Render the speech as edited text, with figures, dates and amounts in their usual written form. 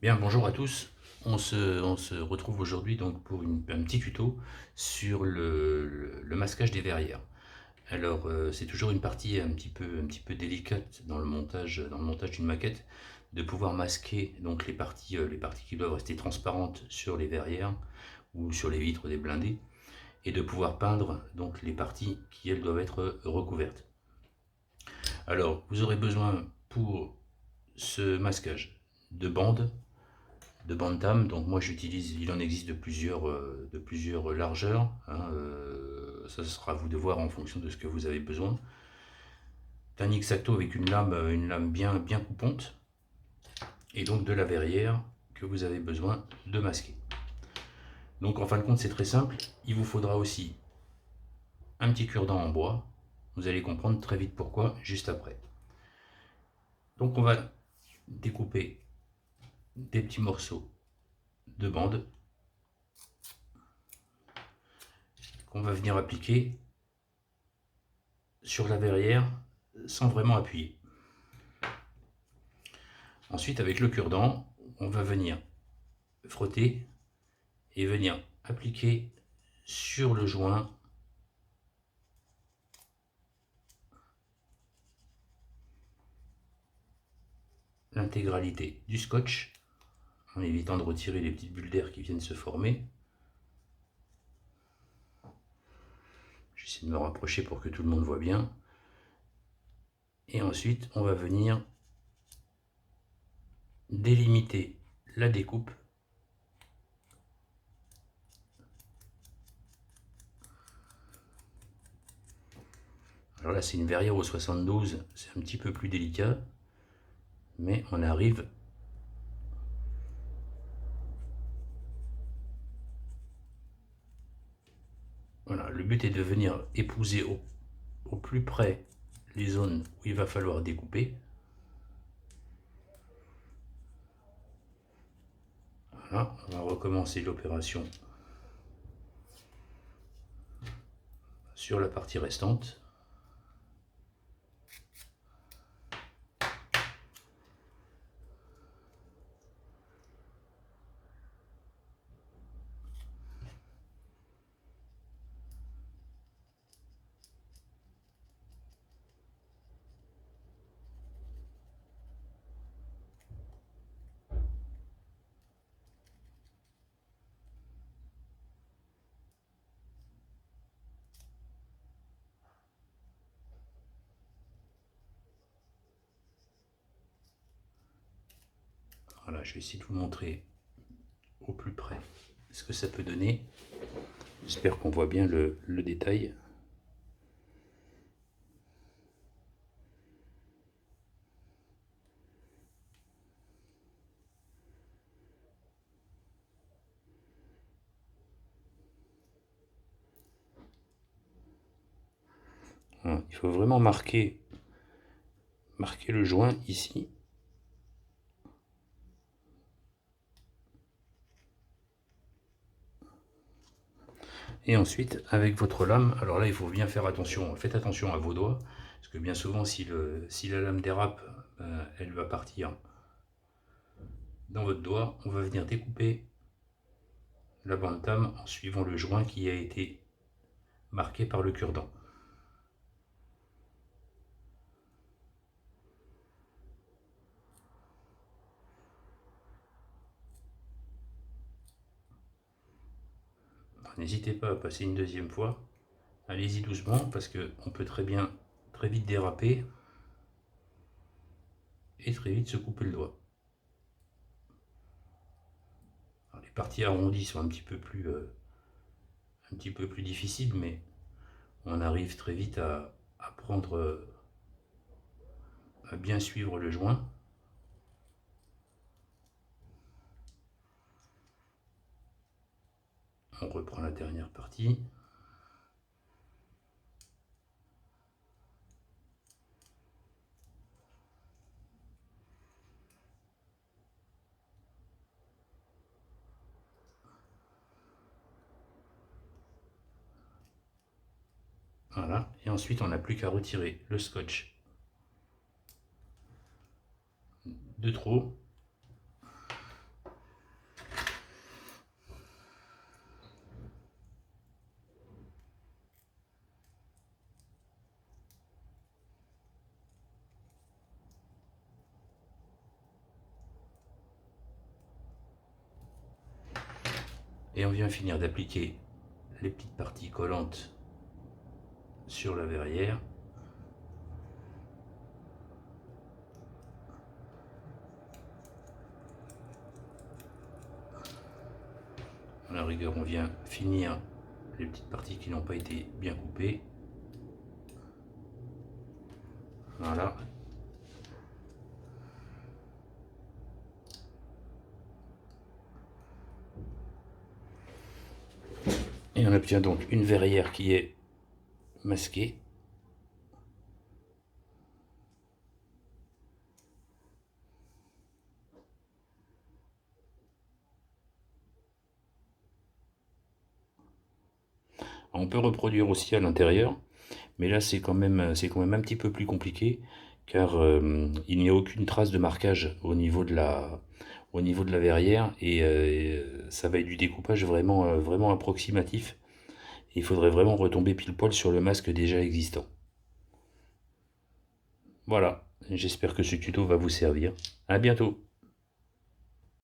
Bien, bonjour à tous. On se retrouve aujourd'hui donc pour un petit tuto sur le masquage des verrières. Alors, c'est toujours une partie un petit peu délicate dans le montage d'une maquette, de pouvoir masquer donc les parties qui doivent rester transparentes sur les verrières ou sur les vitres des blindés, et de pouvoir peindre donc les parties qui elles doivent être recouvertes. Alors, vous aurez besoin pour ce masquage de bandes d'âme. Donc moi j'utilise, il en existe de plusieurs largeurs, hein, ça sera à vous de voir en fonction de ce que vous avez besoin. Un X-Acto avec une lame bien, bien coupante, et donc de la verrière que vous avez besoin de masquer. Donc en fin de compte c'est très simple, il vous faudra aussi un petit cure-dent en bois, vous allez comprendre très vite pourquoi juste après. Donc on va découper des petits morceaux de bande qu'on va venir appliquer sur la verrière sans vraiment appuyer. Ensuite, avec le cure-dent, on va venir frotter et venir appliquer sur le joint l'intégralité du scotch, en évitant de retirer les petites bulles d'air qui viennent se former. J'essaie de me rapprocher pour que tout le monde voit bien. Et ensuite, on va venir délimiter la découpe Alors là, c'est une verrière au 72, c'est un petit peu plus délicat, mais on arrive. Voilà, le but est de venir épouser au plus près les zones où il va falloir découper. Voilà, on va recommencer l'opération sur la partie restante. Voilà, je vais essayer de vous montrer au plus près ce que ça peut donner. J'espère qu'on voit bien le détail. Voilà, il faut vraiment marquer le joint ici. Et ensuite, avec votre lame, alors là, il faut bien faire attention. Faites attention à vos doigts, parce que bien souvent, si la lame dérape, elle va partir dans votre doigt. On va venir découper la bande d'âme en suivant le joint qui a été marqué par le cure-dent. N'hésitez pas à passer une deuxième fois. Allez-y doucement, parce qu'on peut très vite déraper et très vite se couper le doigt. Alors, les parties arrondies sont un petit peu plus difficiles, mais on arrive très vite à prendre, à bien suivre le joint. On reprend la dernière partie. Voilà, et ensuite on n'a plus qu'à retirer le scotch de trop. Et on vient finir d'appliquer les petites parties collantes sur la verrière. À la rigueur, on vient finir les petites parties qui n'ont pas été bien coupées. Voilà. Et on obtient donc une verrière qui est masquée. On peut reproduire aussi à l'intérieur, mais là c'est quand même un petit peu plus compliqué, car il n'y a aucune trace de marquage au niveau de la verrière, et ça va être du découpage vraiment, vraiment approximatif. Il faudrait vraiment retomber pile poil sur le masque déjà existant. Voilà, j'espère que ce tuto va vous servir. À bientôt.